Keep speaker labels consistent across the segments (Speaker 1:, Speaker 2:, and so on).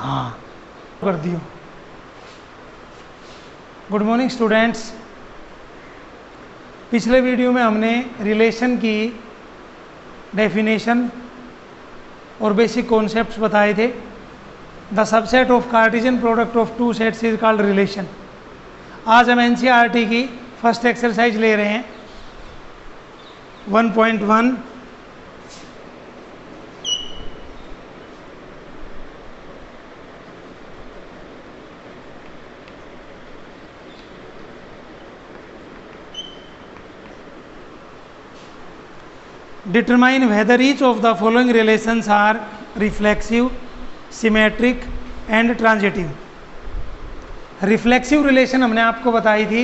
Speaker 1: हाँ कर दियो। Good morning students. पिछले वीडियो में हमने रिलेशन की डेफिनेशन और बेसिक कॉन्सेप्ट्स बताए थे। The subset of Cartesian product of two sets is called relation. आज हम एनसीईआरटी की फर्स्ट एक्सरसाइज ले रहे हैं 1.1। Determine whether each of the following relations are reflexive, symmetric and transitive। Reflexive relation हमने आपको बताई थी,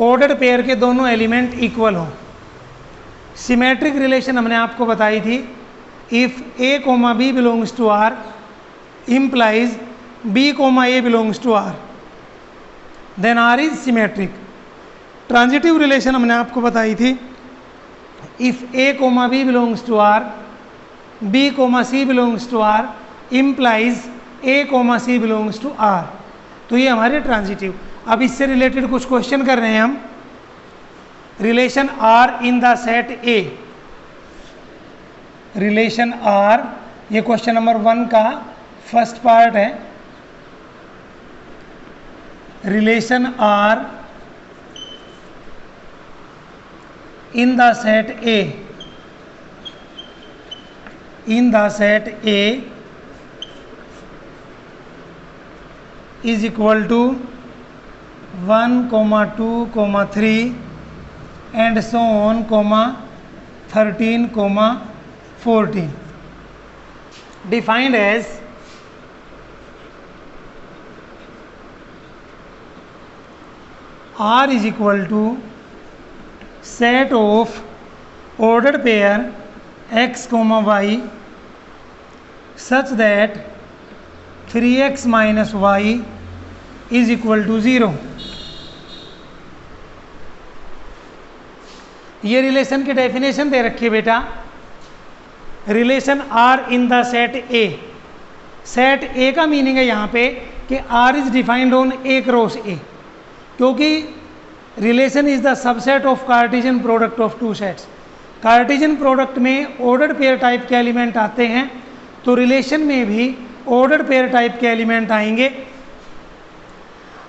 Speaker 1: ऑर्डर्ड पेयर के दोनों एलिमेंट इक्वल हो। सिमेट्रिक रिलेशन हमने आपको बताई थी, if a comma B belongs to R implies b comma a belongs to R, then R is symmetric. Transitive relation हमने आपको बताई थी, if a comma b belongs to r, b comma c belongs to r implies a comma c belongs to r। तो ये हमारे transitive. अब इससे related कुछ क्वेश्चन कर रहे हैं हम। Relation r in the set a, relation r, ये क्वेश्चन नंबर 1 का फर्स्ट पार्ट है। Relation r in the set A, in the set A is equal to 1, 2, 3 and so on, 13, 14, defined as R is equal to set of ordered pair x, y such that 3x minus y is equal to 0। ये relation की definition दे रखी है बेटा। Relation R in the set A, set A का meaning है यहाँ पे कि R is defined on A cross A, क्योंकि relation is the subset of Cartesian product of two sets. Cartesian product में ऑर्डर्ड पेयर टाइप के element आते हैं, तो रिलेशन में भी ऑर्डर्ड पेयर टाइप के एलिमेंट आएंगे।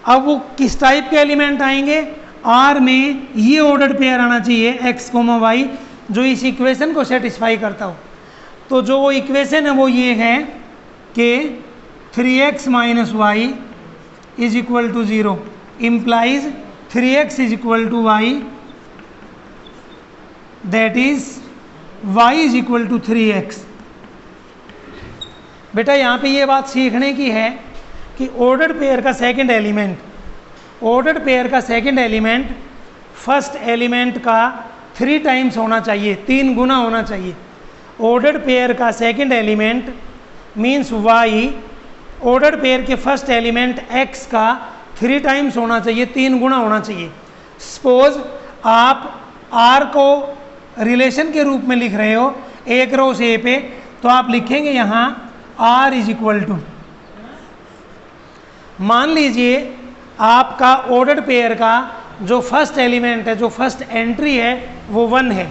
Speaker 1: अब वो किस टाइप के एलिमेंट आएंगे? आर में ये ऑर्डर्ड पेयर आना चाहिए x, y, जो इस इक्वेशन को सेटिस्फाई करता हो। तो जो वो इक्वेशन है वो ये है कि 3x minus y is equal to 0 implies 3x is equal to y, that is y is equal to 3x। बेटा यहाँ पे ये बात सीखने की है कि ऑर्डर्ड पेयर का सेकंड एलिमेंट, ऑर्डर्ड पेयर का सेकंड एलिमेंट फर्स्ट एलिमेंट का 3 टाइम्स होना चाहिए, 3 गुना होना चाहिए। ऑर्डर्ड पेयर का second element means y, ordered pair के फर्स्ट एलिमेंट x का 3 टाइम्स होना चाहिए, 3 गुना होना चाहिए। सपोज आप r को रिलेशन के रूप में लिख रहे हो a क्रॉस a पे, तो आप लिखेंगे यहाँ r इज इक्वल टू, मान लीजिए आपका ऑर्डर्ड पेयर का जो फर्स्ट एलिमेंट है, जो फर्स्ट एंट्री है वो 1 है।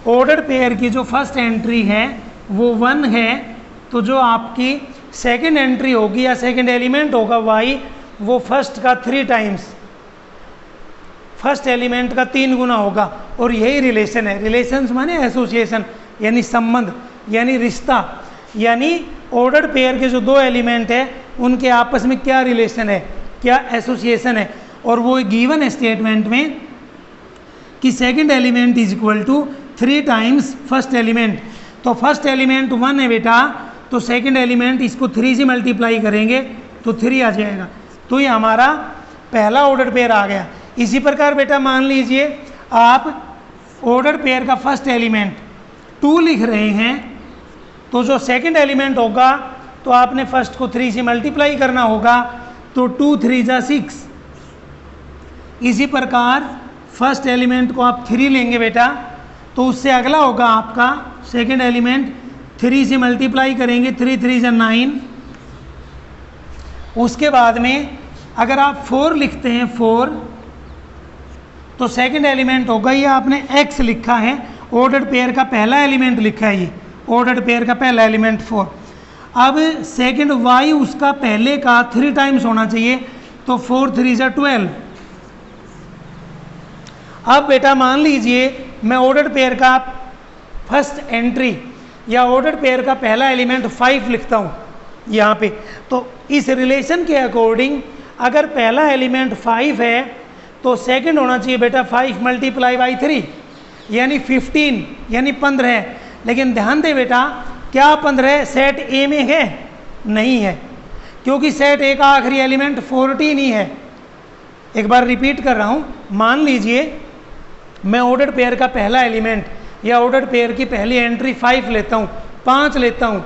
Speaker 1: ऑर्डर्ड पेयर की जो फर्स्ट एंट्री है वो 1 है, तो जो आपकी सेकेंड एंट्री होगी या सेकेंड एलिमेंट होगा y, वो फर्स्ट का 3 टाइम्स, फर्स्ट एलिमेंट का 3 गुना होगा। और यही रिलेशन है। रिलेशंस माने एसोसिएशन, यानी संबंध, यानी रिश्ता, यानी ऑर्डर्ड पेयर के जो 2 एलिमेंट है उनके आपस में क्या रिलेशन है, क्या एसोसिएशन है। और वो गिवन स्टेटमेंट में कि second element is equal to 3 times first element. तो फर्स्ट एलिमेंट 1 है बेटा, तो सेकंड एलिमेंट इसको 3 से मल्टीप्लाई करेंगे तो 3 आ जाएगा। तो ये हमारा पहला ऑर्डर पेयर आ गया। इसी प्रकार बेटा मान लीजिए आप ऑर्डर पेयर का फर्स्ट एलिमेंट 2 लिख रहे हैं, तो जो सेकंड एलिमेंट होगा तो आपने फर्स्ट को 3 से मल्टीप्लाई करना होगा, तो 2 3 जा 6। इसी प्रकार फर्स्ट एलिमेंट को आप 3 लेंगे बेटा, तो उससे अगला होगा आपका सेकंड एलिमेंट, 3 से मल्टीप्लाई करेंगे, 3 3 जा 9, उसके बाद में अगर आप 4 लिखते हैं 4, तो सेकंड एलिमेंट होगा, ये आपने x लिखा है, ऑर्डर्ड पेयर का पहला एलिमेंट लिखा है, ये ऑर्डर्ड पेयर का पहला एलिमेंट 4। अब सेकंड y उसका पहले का 3 टाइम्स होना चाहिए, तो 4 3 = 12। अब बेटा मान लीजिए मैं ऑर्डर्ड पेयर का फर्स्ट एंट्री या ऑर्डर्ड पेयर का पहला एलिमेंट 5 लिखता हूँ यहाँ पे, तो इस रिलेशन के अकॉर्डिंग अगर पहला एलिमेंट 5 है तो सेकंड होना चाहिए बेटा 5 × 3 यानी 15 यानी 15 है। लेकिन ध्यान दे बेटा, क्या 15 सेट ए में है? नहीं है, क्योंकि सेट ए का आखिरी एलिमेंट 14 ही है। एक बार रिपीट कर रहा हूँ, मान लीजिए मैं ऑर्डर्ड पेयर का पहला एलिमेंट या ऑर्डर्ड पेयर की पहली एंट्री 5 लेता हूँ, 5 लेता हूँ,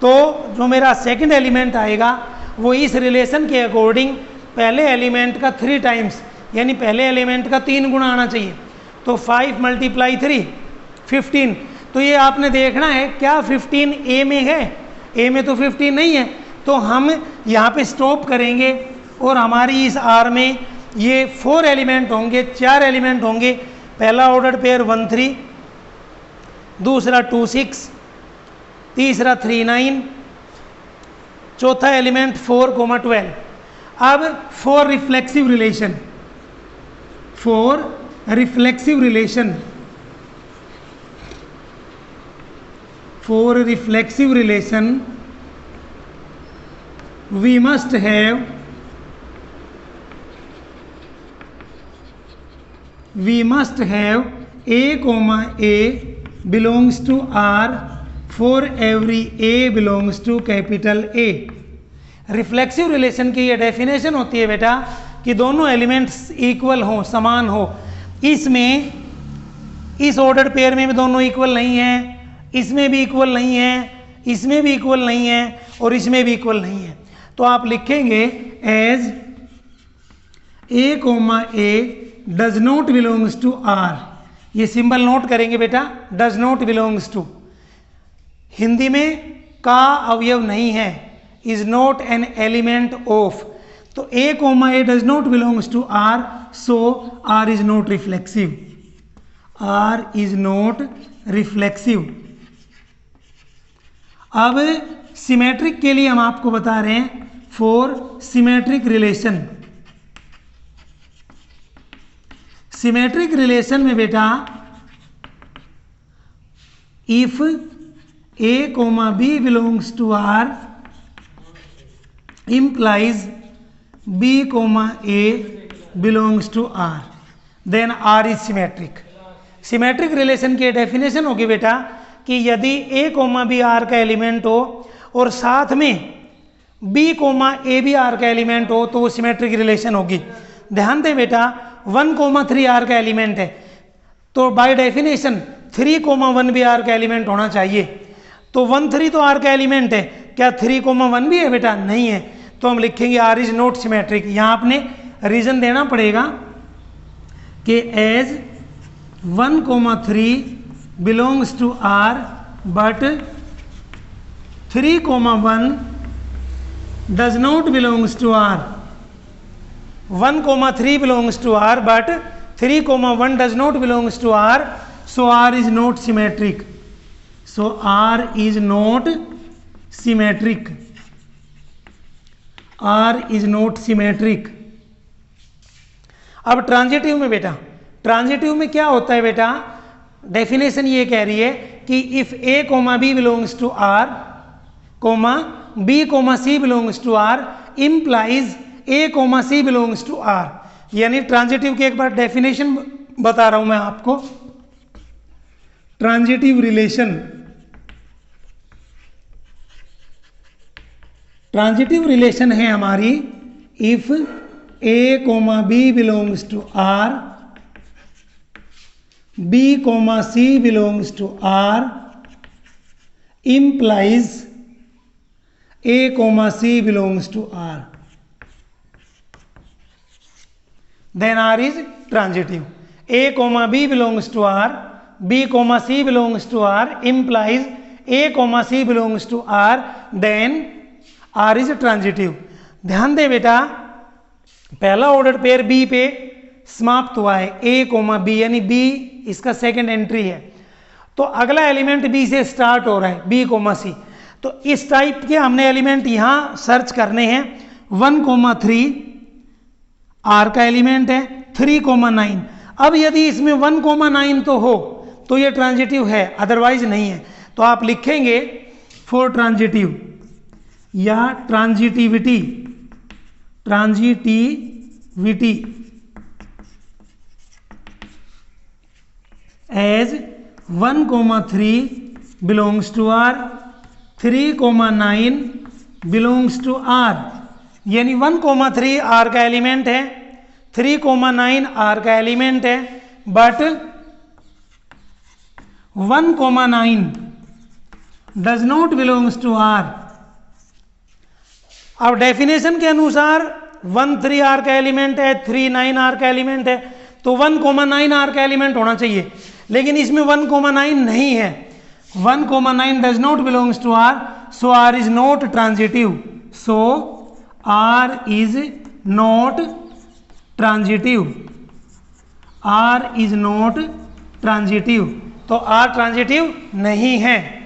Speaker 1: तो जो मेरा सेकंड एलिमेंट आएगा वो इस रिलेशन के अकॉर्डिंग पहले एलिमेंट का 3 टाइम्स यानी पहले एलिमेंट का 3 गुना आना चाहिए। तो 5 × 3 15। तो ये आपने देखना है क्या 15 ए में है? ए में तो 15 नहीं है, तो हम यहाँ पे स्टॉप करेंगे और हमारी इस आर में ये 4 एलिमेंट होंगे, 4 एलिमेंट होंगे। पहला ऑर्डर्ड पेयर 1 3, दूसरा 2 6, तीसरा 3 9, चौथा एलिमेंट 4 12। अब 4 reflexive relation, 4 reflexive relation, 4 reflexive relation we must have a comma a belongs to R for every a belongs to capital A। Reflexive relation की ये डेफिनेशन होती है बेटा कि दोनों एलिमेंट्स इक्वल हो, समान हो। इसमें इस ऑर्डर्ड पेयर में भी दोनों इक्वल नहीं है, इसमें भी इक्वल नहीं है, इसमें भी इक्वल नहीं है और इसमें भी इक्वल नहीं है। तो आप लिखेंगे as a comma a does not belongs to R। ये सिंबल नोट करेंगे बेटा, does not belongs to, Hindi में का अवयव नहीं है, is not an element of. तो a comma a does not belongs to R, so R is not reflexive, R is not reflexive. अब सिमेट्रिक के लिए हम आपको बता रहे हैं 4 सिमेट्रिक रिलेशन। सिमेट्रिक रिलेशन में बेटा if a comma b belongs to R implies b comma a belongs to R, then R is symmetric. Symmetric relation की डेफिनेशन होगी बेटा कि यदि a कोमा b R का एलिमेंट हो और साथ में b कोमा a भी R का एलिमेंट हो तो वो सिमेट्रिक रिलेशन होगी। ध्यान दें बेटा 1 कोमा 3 R का एलिमेंट है, तो बाय डेफिनेशन 3 कोमा 1 भी R का एलिमेंट होना चाहिए। तो 1 3 तो R का एलिमेंट है, क्या 3 कोमा 1 भी है बेटा? नहीं है, तो हम लिखेंगे R इज नॉट सिमेट्रिक। यहाँ आपने रीजन देना पड़ेगा कि as 1 coma 3 belongs to R but 3 comma 1 does not belongs to R। 1 comma 3 belongs to R but 3 comma 1 does not belongs to R, so R is not symmetric, so R is not symmetric, R is not symmetric। अब transitive में बेटा, transitive में क्या होता है बेटा? Definition ये कह रही है कि if a comma b belongs to R comma b comma c belongs to R implies a comma c belongs to R। यानी ट्रांजिटिव की एक बार डेफिनेशन बता रहा हूं मैं आपको। ट्रांजिटिव रिलेशन, ट्रांजिटिव रिलेशन है हमारी if a comma b belongs to R, b comma c belongs to R implies a comma c belongs to R, then R is transitive। a comma b belongs to R, b comma c belongs to R implies a comma c belongs to R, then R is transitive। ध्यान दे बेटा, पहला order pair B पे समाप्त हुआ है, ए comma B, यानी B इसका सेकंड एंट्री है। तो अगला एलिमेंट बी से स्टार्ट हो रहा है, बी कोमा सी। तो इस टाइप के हमने एलिमेंट यहां सर्च करने हैं। 1,3 आर का एलिमेंट है, 3,9। अब यदि इसमें 1,9 तो हो तो ये ट्रांजिटिव है, अदरवाइज नहीं है। तो आप लिखेंगे फॉर ट्रांजिटिव या transitivity as 1,3 belongs to R, 3,9 belongs to R. यानी 1,3 आर का एलिमेंट है, 3,9 आर का एलिमेंट है, but 1,9 does not belongs to R. अब डेफिनेशन के अनुसार 1,3 आर का एलिमेंट है, 3,9 आर का एलिमेंट है, तो 1,9 आर का एलिमेंट होना चाहिए, लेकिन इसमें 1,9 नहीं है। 1,9 does not belongs to R, so R is not transitive. So R is not transitive, R is not transitive. तो आर ट्रांजिटिव नहीं है।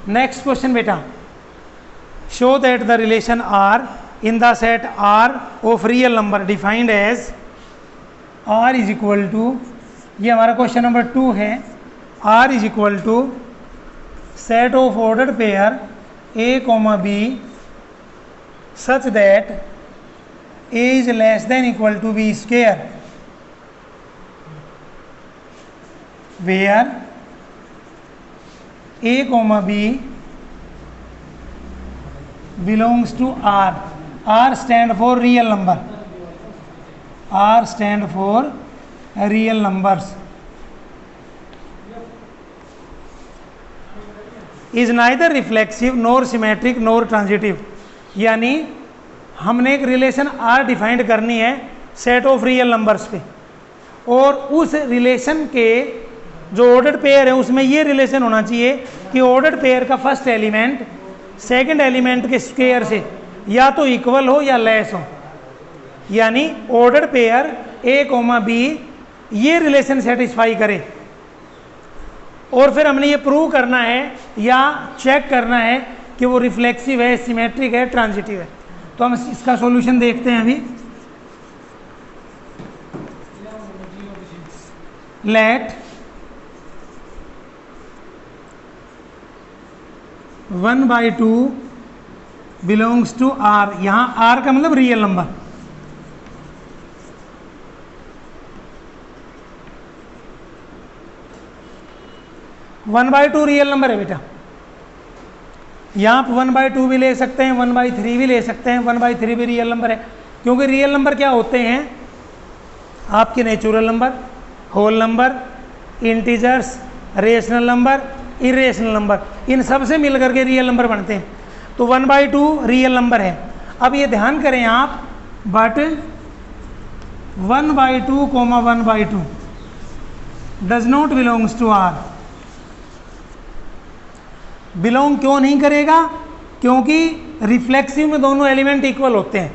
Speaker 1: नेक्स्ट क्वेश्चन बेटा, show that the relation R in the set R of real number defined as R is equal to, ये हमारा question number 2 है, R is equal to set of ordered pair a comma b such that a is less than equal to b square, where A comma B belongs to R. R stand for real number. R stand for real numbers. Is neither reflexive nor symmetric nor transitive. यानी हमने एक relation R defined करनी है set of real numbers पे, और उस relation के जो ऑर्डर्ड पेयर है उसमें ये रिलेशन होना चाहिए कि ऑर्डर्ड पेयर का फर्स्ट एलिमेंट सेकंड एलिमेंट के स्क्वायर से या तो इक्वल हो या लेस हो। यानी ordered pair a comma b ये रिलेशन सेटिस्फाई करे, और फिर हमने ये प्रूव करना है या चेक करना है कि वो रिफ्लेक्सिव है, सिमेट्रिक है, ट्रांजिटिव है। तो हम इसका सॉल्यूशन देखते हैं अभी। लेट 1/2 बिलोंग्स टू आर, यहां आर का मतलब real number, one by two real number है बेटा। यहां आप 1/2 भी ले सकते हैं, 1/3 भी ले सकते हैं, 1/3 भी रियल नंबर है, क्योंकि रियल नंबर क्या होते हैं आपके natural number, whole number, integers, rational number, irrational number, इन सब से मिलकर के रियल नंबर बनते हैं। तो 1/2 रियल नंबर है। अब ये ध्यान करें आप, but 1/2 comma 1/2 does not belongs to R. Belong क्यों नहीं करेगा? क्योंकि रिफ्लेक्सिव में दोनों एलिमेंट इक्वल होते हैं।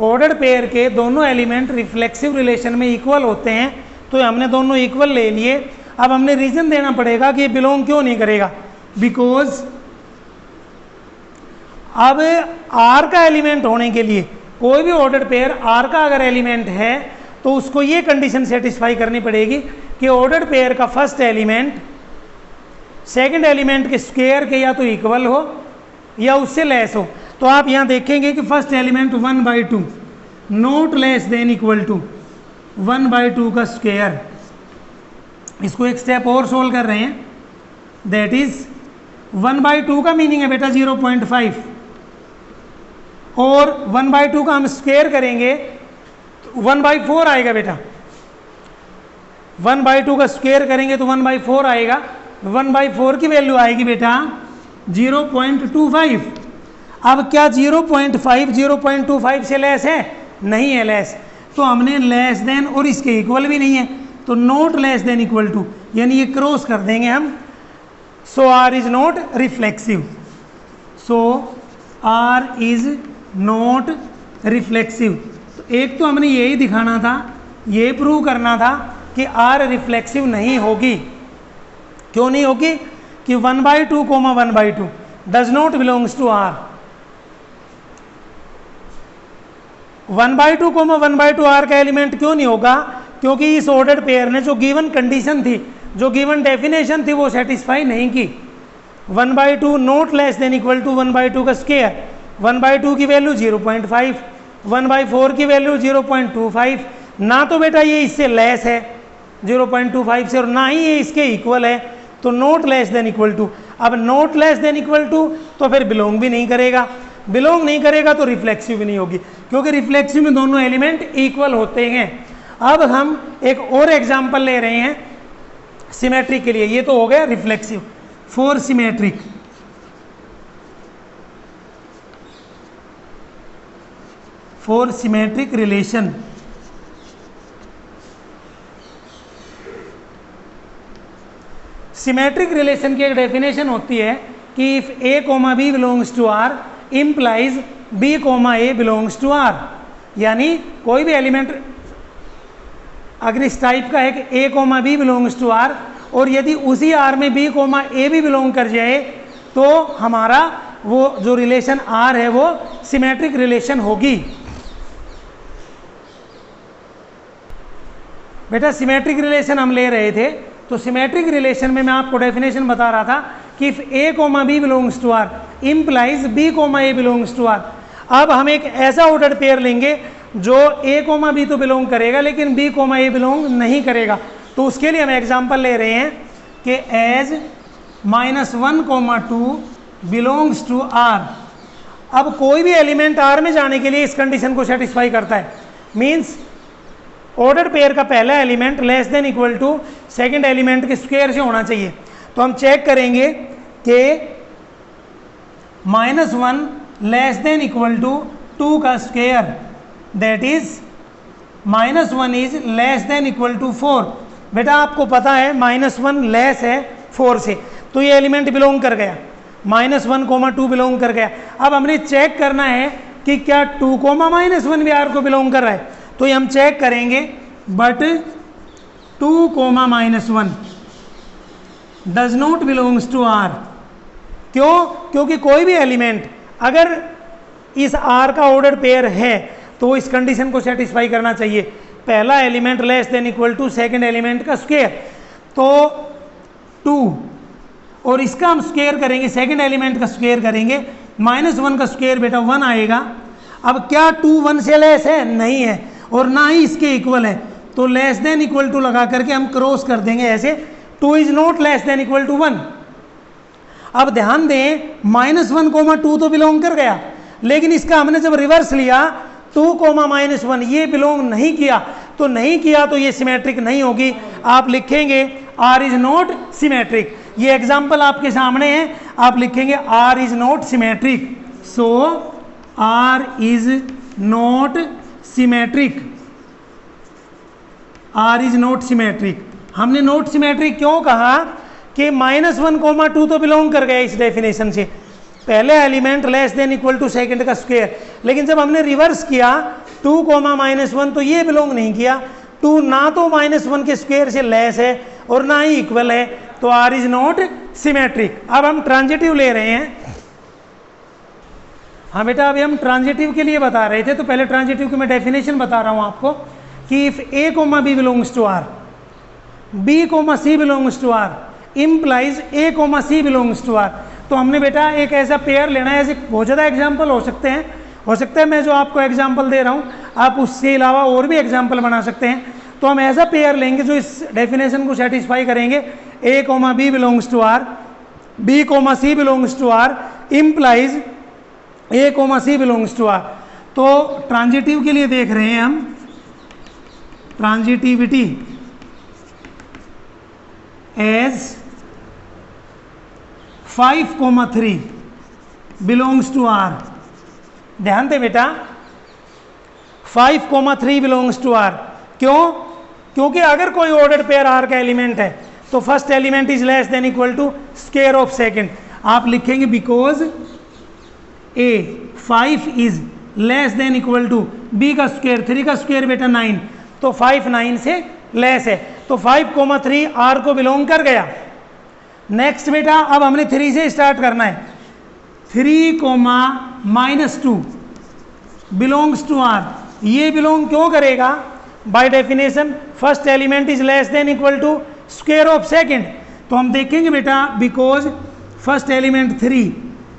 Speaker 1: ऑर्डर्ड पेयर के दोनों एलिमेंट रिफ्लेक्सिव रिलेशन में इक्वल होते हैं, तो हमने दोनों इक्वल ले लिए। अब हमने रीजन देना पड़ेगा कि बिलोंग क्यों नहीं करेगा। बिकॉज अब आर का एलिमेंट होने के लिए, कोई भी ऑर्डर्ड पेयर आर का अगर एलिमेंट है तो उसको ये कंडीशन सेटिस्फाई करनी पड़ेगी कि ऑर्डर्ड पेयर का फर्स्ट एलिमेंट सेकंड एलिमेंट के स्क्वायर के या तो इक्वल हो या उससे लेस हो। तो आप यहां देखेंगे कि first element 1/2 not less than equal to 1/2 का स्क्वायर। इसको एक स्टेप और सोल्व कर रहे हैं, दैट इज 1/2 का मीनिंग है बेटा 0.5, और 1/2 का हम स्क्वायर करेंगे तो 1/4 आएगा बेटा। 1/2 का स्क्वायर करेंगे तो 1/4 आएगा। 1/4 की वैल्यू आएगी बेटा 0.25। अब क्या 0.5 0.25 से लेस है? नहीं है लेस, तो हमने लेस देन और इसके इक्वल भी नहीं है, तो not less than equal to, यानी ये क्रॉस कर देंगे हम so R is not reflexive, so R is not reflexive. तो एक तो हमने यही दिखाना था, ये प्रूव करना था कि आर रिफ्लेक्सिव नहीं होगी। क्यों नहीं होगी? कि 1/2 comma 1/2 does not belongs to R. 1/2 comma 1/2 R का एलिमेंट क्यों नहीं होगा? क्योंकि इस ऑर्डर्ड पेयर ने जो गिवन कंडीशन थी, जो गिवन डेफिनेशन थी, वो सेटिस्फाई नहीं की। 1/2 not less than equal to 1/2 का स्क्वायर, 1/2 की वैल्यू 0.5, 1/4 की वैल्यू 0.25। ना तो बेटा ये इससे लेस है 0.25 से, और ना ही ये इसके इक्वल है, तो not less than equal to. अब not less than equal to तो फिर बिलोंग भी नहीं करेगा, बिलोंग नहीं करेगा तो रिफ्लेक्सिव भी नहीं होगी, क्योंकि रिफ्लेक्सिव में दोनों एलिमेंट इक्वल होते हैं। अब हम एक और एग्जांपल ले रहे हैं सिमेट्रिक के लिए। ये तो हो गया reflexive. For symmetric, for symmetric relation, symmetric relation की एक डेफिनेशन होती है कि if a comma B belongs to R implies b comma a belongs to R. यानी कोई भी एलिमेंट अगर इस टाइप का है कि A comma B belongs to R, और यदि उसी आर में बी कोमा ए भी बिलोंग कर जाए, तो हमारा वो जो रिलेशन आर है वो सिमेट्रिक रिलेशन होगी। बेटा सिमेट्रिक रिलेशन हम ले रहे थे, तो सिमेट्रिक रिलेशन में मैं आपको डेफिनेशन बता रहा था कि if a comma B belongs to R implies b comma a belongs to R. अब हम एक ऐसा ऑर्डर्ड पेयर लेंगे जो ए कोमा बी तो बिलोंग करेगा लेकिन बी कोमा ए बिलोंग नहीं करेगा। तो उसके लिए हम एग्जांपल ले रहे हैं कि एज -1, 2 बिलोंग्स टू आर। अब कोई भी एलिमेंट आर में जाने के लिए इस कंडीशन को सेटिस्फाई करता है, मीन्स ऑर्डर पेयर का पहला element less than equal to second element के स्क्वायर से होना चाहिए। तो हम चेक करेंगे कि -1 लेस देन इक्वल टू 2 का square, that is -1 is less than equal to 4। बेटा आपको पता है -1 लेस है 4 से, तो ये एलिमेंट बिलोंग कर गया, -1, 2 बिलोंग कर गया। अब हमने चेक करना है कि क्या 2, -1 भी आर को बिलोंग कर रहा है। तो ये हम चेक करेंगे, but 2, -1 does not belongs to R. क्यों? क्योंकि कोई भी एलिमेंट अगर इस आर का ऑर्डर पेयर है तो इस कंडीशन को सेटिस्फाई करना चाहिए, पहला element less than equal to second element का स्क्वायर। तो 2 और इसका हम स्क्वायर करेंगे, सेकंड एलिमेंट का स्क्वायर करेंगे, -1 का स्क्वायर बेटा 1 आएगा। अब क्या 2 1 से लेस है? नहीं है, और ना ही इसके इक्वल है, तो लेस देन इक्वल टू लगा करके हम क्रॉस कर देंगे ऐसे, 2 is not less than equal to 1। अब ध्यान दें -1, 2 तो बिलोंग कर गया, लेकिन इसका हमने जब रिवर्स लिया 2, -1 ये बिलोंग नहीं किया, तो नहीं किया तो ये सिमेट्रिक नहीं होगी। आप लिखेंगे आर इज नॉट सिमेट्रिक। ये एग्जाम्पल आपके सामने है, आप लिखेंगे R is not symmetric. So R is not symmetric, R is not symmetric. हमने नॉट सिमेट्रिक क्यों कहा कि -1, 2 तो बिलोंग कर गया इस डेफिनेशन से, पहले element less than equal to second का स्क्वायर, लेकिन जब हमने रिवर्स किया 2, -1 तो ये बिलोंग नहीं किया। 2 ना तो -1 के स्क्वायर से लेस है और ना ही इक्वल है, तो आर इज नॉट सिमेट्रिक। अब हम ट्रांजिटिव ले रहे हैं। हाँ बेटा अभी हम ट्रांजिटिव के लिए बता रहे थे, तो पहले ट्रांजिटिव की मैं डेफिनेशन बता रहा हूं आपको कि if a comma B belongs to R, B comma C belongs to R, implies A comma C belongs to R. तो हमने बेटा एक ऐसा पेयर लेना है, ऐसे बहुत ज़्यादा एग्जाम्पल हो सकते हैं, हो सकता है मैं जो आपको एग्जाम्पल दे रहा हूँ आप उसके अलावा और भी एग्जाम्पल बना सकते हैं। तो हम ऐसा पेयर लेंगे जो इस डेफिनेशन को सेटिस्फाई करेंगे, A comma B belongs to R, B comma C belongs to R, implies A comma C belongs to R. तो ट्रांजिटिव के लिए देख रहे हैं हम, transitivity as 5, 3 belongs to R. ध्यान दे बेटा 5, 3 बिलोंग्स टू आर। क्यों? क्योंकि अगर कोई ऑर्डर्ड पेयर आर का एलिमेंट है तो first element is less than equal to square of second. आप लिखेंगे because a 5 is less than equal to b का स्क्वायर, 3 का स्क्वायर बेटा 9, तो 5 9 से लेस है, तो 5,3 आर को बिलोंग कर गया। नेक्स्ट बेटा अब हमने 3 से स्टार्ट करना है, 3, -2 बिलोंग्स टू आर। ये बिलोंग क्यों करेगा? By definition first element is less than equal to square of second. तो हम देखेंगे बेटा because first element 3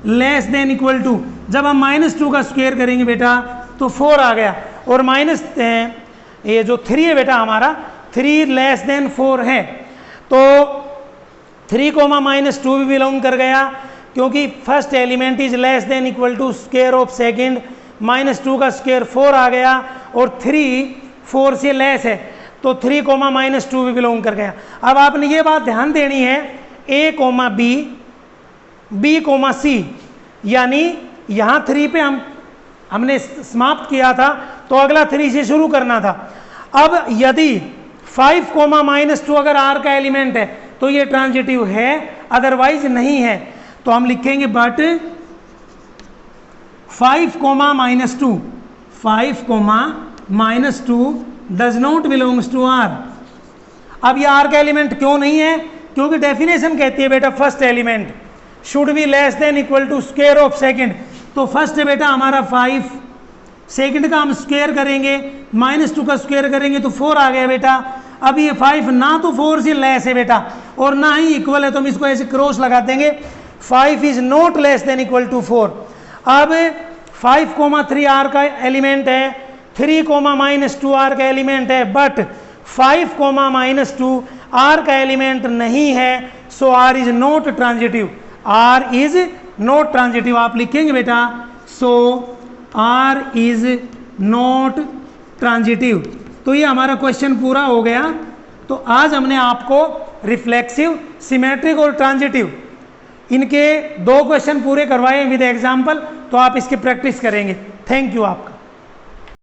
Speaker 1: less than equal to, जब हम -2 का स्क्वायर करेंगे बेटा तो 4 आ गया, और माइनस ये जो 3 है बेटा हमारा 3 लेस देन 4 है, तो 3, -2 भी बिलोंग कर गया, क्योंकि first element is less than equal to square of second, -2 का स्क्वायर 4 आ गया, और 3 4 से लेस है, तो 3, -2 भी बिलोंग कर गया। अब आपने ये बात ध्यान देनी है, A, B, C, यानी यहाँ 3 पे हमने समाप्त किया था, तो अगला 3 से शुरू करना था। अब यदि 5, -2 अगर R का एलिमेंट है तो ये ट्रांजिटिव है, अदरवाइज नहीं है। तो हम लिखेंगे but 5, -2 does not belongs to R। अब ये R का एलिमेंट क्यों नहीं है? क्योंकि डेफिनेशन कहती है बेटा first element should be less than equal to square of second. तो फर्स्ट है बेटा हमारा 5, सेकंड का हम स्क्वायर करेंगे, -2 का स्क्वायर करेंगे तो 4 आ गया बेटा। अब ये 5 ना तो 4 से लेस है बेटा और ना ही इक्वल है, तो हम इसको ऐसे क्रॉस लगा देंगे, 5 is not less than equal to 4। अब 5, 3 R का एलिमेंट है, 3, -2 R का एलिमेंट है, बट 5, -2 R का एलिमेंट नहीं है, सो R is not transitive. R is not transitive. आप लिखेंगे बेटा सो R इज नॉट ट्रांजिटिव। तो ये हमारा क्वेश्चन पूरा हो गया। तो आज हमने आपको रिफ्लेक्सिव, सिमेट्रिक और ट्रांजिटिव इनके 2 क्वेश्चन पूरे करवाए विद एग्जाम्पल, तो आप इसकी प्रैक्टिस करेंगे। थैंक यू आपका।